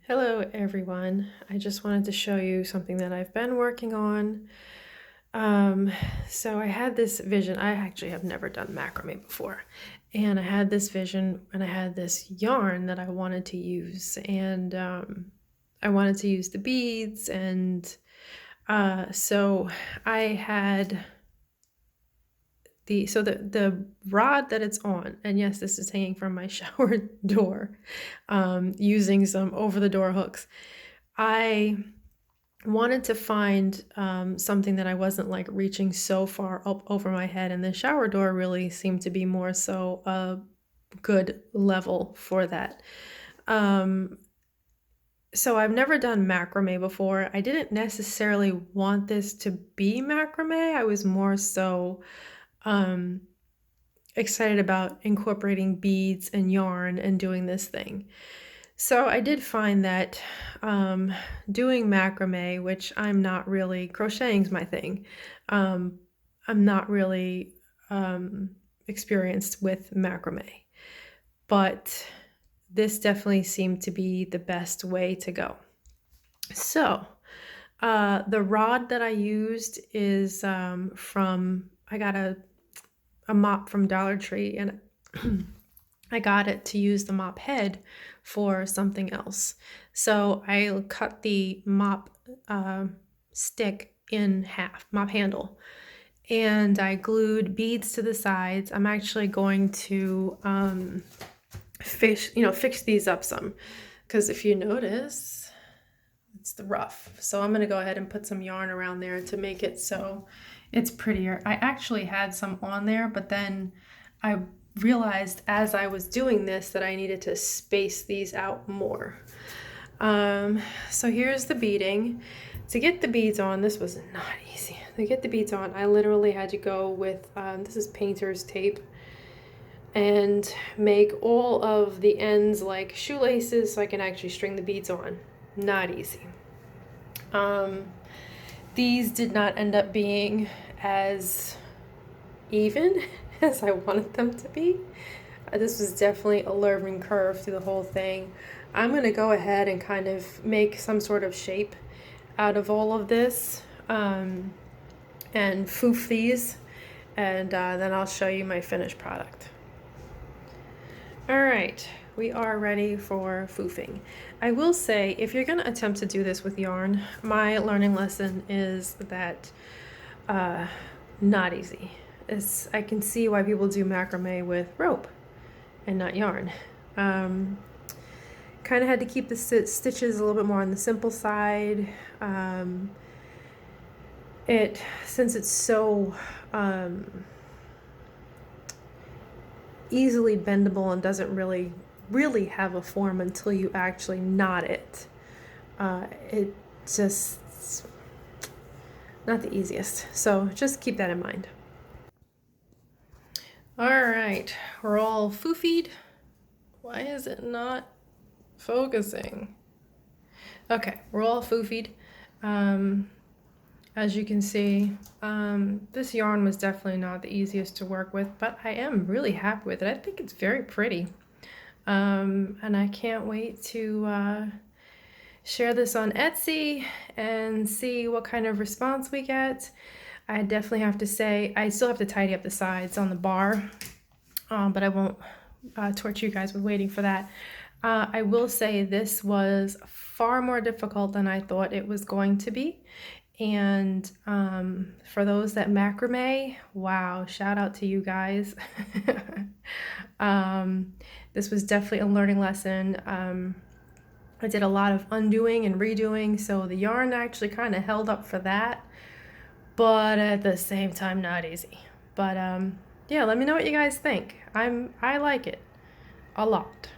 Hello everyone. I just wanted to show you something that I've been working on. Um, so I had this vision. I actually have never done macrame before. And I had this vision and I had this yarn that I wanted to use. And I wanted to use the beads. And so I had the rod that it's on, and yes, this is hanging from my shower door, using some over-the-door hooks. I wanted to find something that I wasn't like reaching so far up over my head, and the shower door really seemed to be more so a good level for that. So I've never done macrame before. I didn't necessarily want this to be macrame. I was more so um, excited about incorporating beads and yarn and doing this thing. So I did find that doing macrame, which I'm not really, crocheting's my thing. I'm not really experienced with macrame, but this definitely seemed to be the best way to go. So the rod that I used is I got a mop from Dollar Tree, and I got it to use the mop head for something else. So I cut the mop stick in half, mop handle, and I glued beads to the sides. I'm actually going to fix these up some, because if you notice, it's the rough. So I'm going to go ahead and put some yarn around there to make it so it's prettier. I actually had some on there, but then I realized as I was doing this that I needed to space these out more. So here's the beading. To get the beads on, this was not easy. To get the beads on, I literally had to go with, this is painter's tape, and make all of the ends like shoelaces so I can actually string the beads on. Not easy. These did not end up being as even as I wanted them to be. This was definitely a learning curve through the whole thing. I'm going to go ahead and kind of make some sort of shape out of all of this and foof these, and then I'll show you my finished product. All right, we are ready for foofing. I will say, if you're going to attempt to do this with yarn, my learning lesson is that not easy. I can see why people do macrame with rope and not yarn. Kind of had to keep the stitches a little bit more on the simple side. Since it's so easily bendable and doesn't really have a form until you actually knot it. It just not the easiest. So just keep that in mind. All right, we're all foofied. Why is it not focusing? Okay, we're all foofied. As you can see, this yarn was definitely not the easiest to work with, but I am really happy with it. I think it's very pretty. And I can't wait to share this on Etsy and see what kind of response we get. I definitely have to say, I still have to tidy up the sides on the bar, but I won't torture you guys with waiting for that. I will say this was far more difficult than I thought it was going to be. And for those that macrame, wow, shout out to you guys. This was definitely a learning lesson. I did a lot of undoing and redoing, so the yarn actually kind of held up for that, but at the same time, not easy. But yeah, let me know what you guys think. I like it a lot.